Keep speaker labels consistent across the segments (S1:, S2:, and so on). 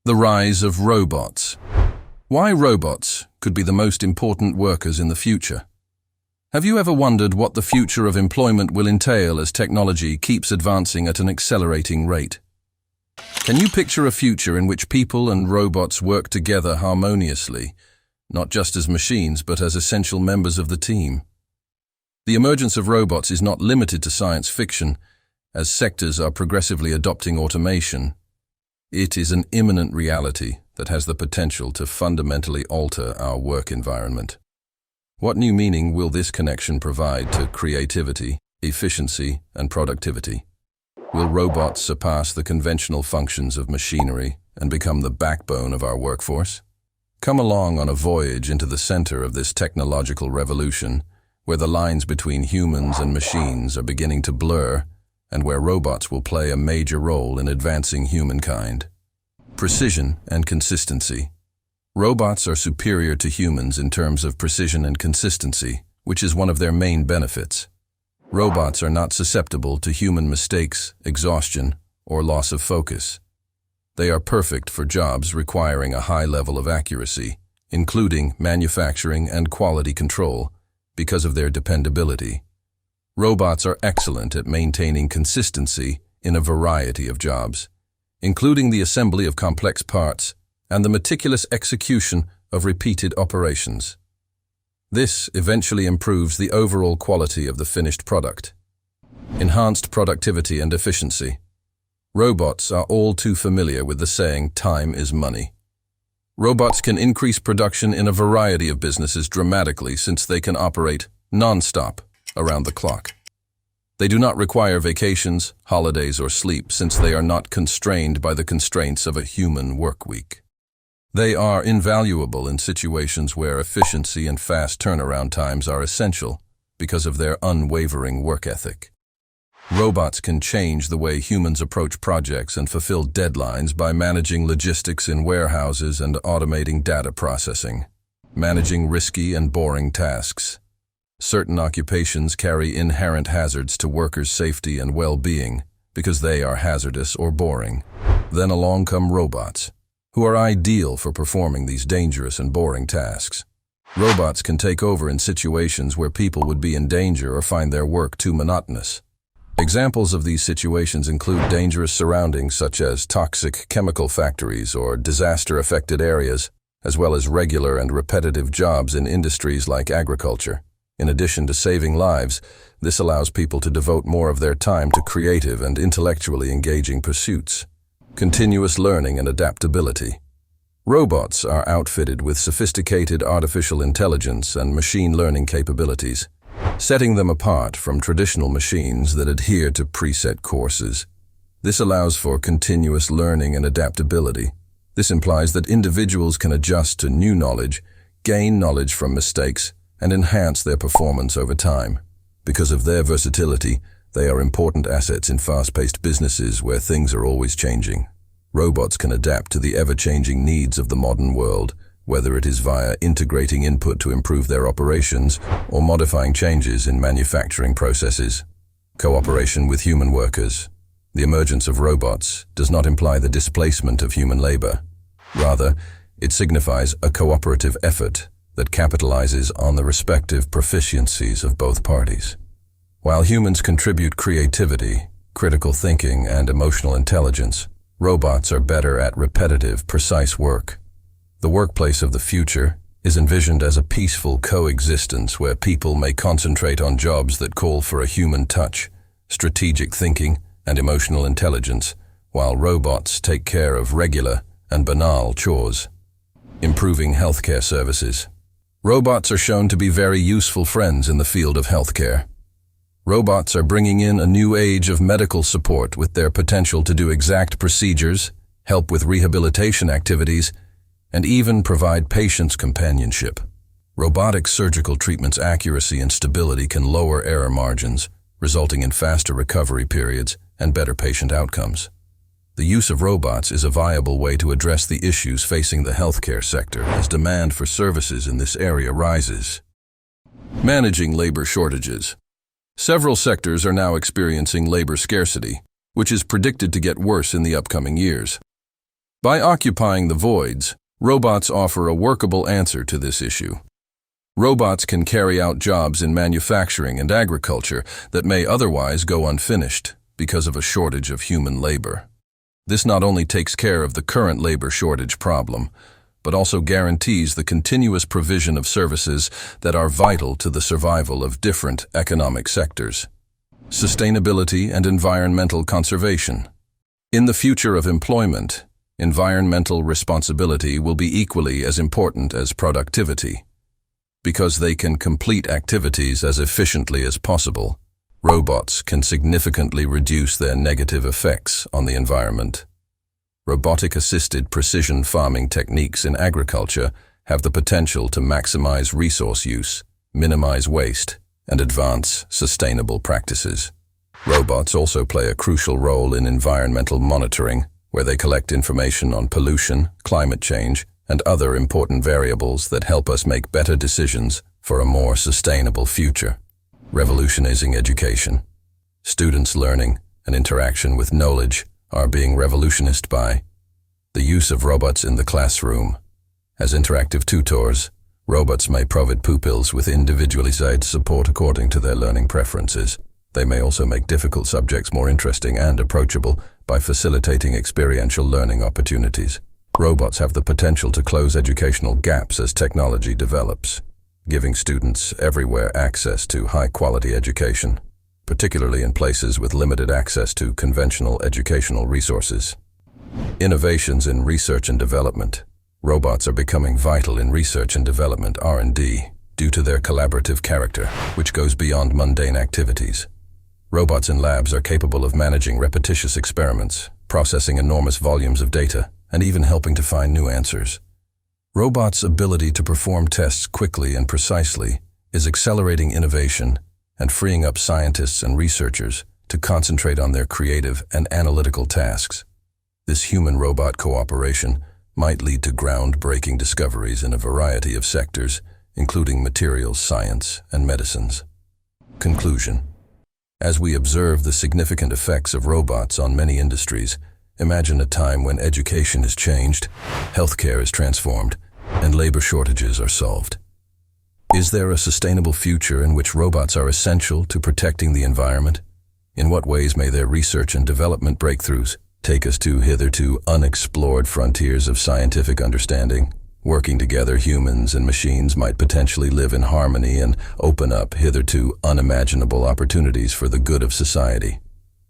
S1: The rise of robots. Why robots could be the most important workers in the future? Have you ever wondered what the future of employment will entail as technology keeps advancing at an accelerating rate? Can you picture a future in which people and robots work together harmoniously, not just as machines but as essential members of the team? The emergence of robots is not limited to science fiction, as sectors are progressively adopting automation. It is an imminent reality that has the potential to fundamentally alter our work environment. What new meaning will this connection provide to creativity, efficiency, and productivity? Will robots surpass the conventional functions of machinery and become the backbone of our workforce? Come along on a voyage into the center of this technological revolution, where the lines between humans and machines are beginning to blur, and where robots will play a major role in advancing humankind. Precision and consistency. Robots are superior to humans in terms of precision and consistency, which is one of their main benefits. Robots are not susceptible to human mistakes, exhaustion, or loss of focus. They are perfect for jobs requiring a high level of accuracy, including manufacturing and quality control, because of their dependability. Robots are excellent at maintaining consistency in a variety of jobs, including the assembly of complex parts and the meticulous execution of repeated operations. This eventually improves the overall quality of the finished product. Enhanced productivity and efficiency. Robots are all too familiar with the saying, "Time is money." Robots can increase production in a variety of businesses dramatically since they can operate non-stop around the clock. They do not require vacations, holidays, or sleep since they are not constrained by the constraints of a human work week. They are invaluable in situations where efficiency and fast turnaround times are essential because of their unwavering work ethic. Robots can change the way humans approach projects and fulfill deadlines by managing logistics in warehouses and automating data processing, managing risky and boring tasks. Certain occupations carry inherent hazards to workers' safety and well-being because they are hazardous or boring. Then along come robots, who are ideal for performing these dangerous and boring tasks. Robots can take over in situations where people would be in danger or find their work too monotonous. Examples of these situations include dangerous surroundings such as toxic chemical factories or disaster-affected areas, as well as regular and repetitive jobs in industries like agriculture. In addition to saving lives, this allows people to devote more of their time to creative and intellectually engaging pursuits. Continuous learning and adaptability. Robots are outfitted with sophisticated artificial intelligence and machine learning capabilities, setting them apart from traditional machines that adhere to preset courses. This allows for continuous learning and adaptability. This implies that individuals can adjust to new knowledge, gain knowledge from mistakes, and enhance their performance over time. Because of their versatility, they are important assets in fast-paced businesses where things are always changing. Robots can adapt to the ever-changing needs of the modern world, whether it is via integrating input to improve their operations or modifying changes in manufacturing processes. Cooperation with human workers. The emergence of robots does not imply the displacement of human labor. Rather, it signifies a cooperative effort that capitalizes on the respective proficiencies of both parties. While humans contribute creativity, critical thinking, and emotional intelligence, robots are better at repetitive, precise work. The workplace of the future is envisioned as a peaceful coexistence where people may concentrate on jobs that call for a human touch, strategic thinking, and emotional intelligence, while robots take care of regular and banal chores. Improving healthcare services. Robots are shown to be very useful friends in the field of healthcare. Robots are bringing in a new age of medical support with their potential to do exact procedures, help with rehabilitation activities, and even provide patients companionship. Robotic surgical treatments' accuracy and stability can lower error margins, resulting in faster recovery periods and better patient outcomes. The use of robots is a viable way to address the issues facing the healthcare sector as demand for services in this area rises. Managing labor shortages. Several sectors are now experiencing labor scarcity, which is predicted to get worse in the upcoming years. By occupying the voids, robots offer a workable answer to this issue. Robots can carry out jobs in manufacturing and agriculture that may otherwise go unfinished because of a shortage of human labor. This not only takes care of the current labor shortage problem, but also guarantees the continuous provision of services that are vital to the survival of different economic sectors. Sustainability and environmental conservation. In the future of employment, environmental responsibility will be equally as important as productivity. Because they can complete activities as efficiently as possible, robots can significantly reduce their negative effects on the environment. Robotic-assisted precision farming techniques in agriculture have the potential to maximize resource use, minimize waste, and advance sustainable practices. Robots also play a crucial role in environmental monitoring, where they collect information on pollution, climate change, and other important variables that help us make better decisions for a more sustainable future. Revolutionizing education. Students' learning and interaction with knowledge are being revolutionized by the use of robots in the classroom. As interactive tutors, robots may provide pupils with individualized support according to their learning preferences. They may also make difficult subjects more interesting and approachable by facilitating experiential learning opportunities. Robots have the potential to close educational gaps as technology develops, giving students everywhere access to high-quality education, particularly in places with limited access to conventional educational resources. Innovations in research and development. Robots are becoming vital in research and development (R&D) due to their collaborative character, which goes beyond mundane activities. Robots in labs are capable of managing repetitious experiments, processing enormous volumes of data, and even helping to find new answers. Robots' ability to perform tests quickly and precisely is accelerating innovation and freeing up scientists and researchers to concentrate on their creative and analytical tasks. This human-robot cooperation might lead to groundbreaking discoveries in a variety of sectors, including materials science and medicines. Conclusion. As we observe the significant effects of robots on many industries, imagine a time when education is changed, healthcare is transformed, and labor shortages are solved. Is there a sustainable future in which robots are essential to protecting the environment? In what ways may their research and development breakthroughs take us to hitherto unexplored frontiers of scientific understanding? Working together, humans and machines might potentially live in harmony and open up hitherto unimaginable opportunities for the good of society.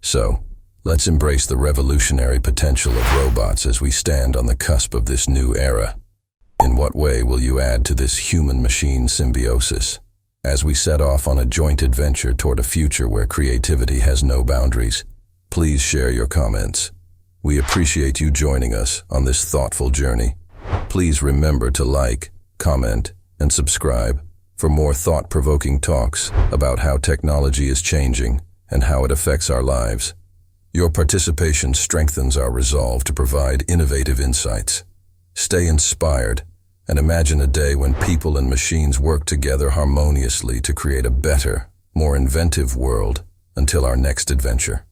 S1: So, let's embrace the revolutionary potential of robots as we stand on the cusp of this new era. In what way will you add to this human-machine symbiosis as we set off on a joint adventure toward a future where creativity has no boundaries? Please share your comments. We appreciate you joining us on this thoughtful journey. Please remember to like, comment, and subscribe for more thought-provoking talks about how technology is changing and how it affects our lives. Your participation strengthens our resolve to provide innovative insights. Stay inspired and imagine a day when people and machines work together harmoniously to create a better, more inventive world until our next adventure.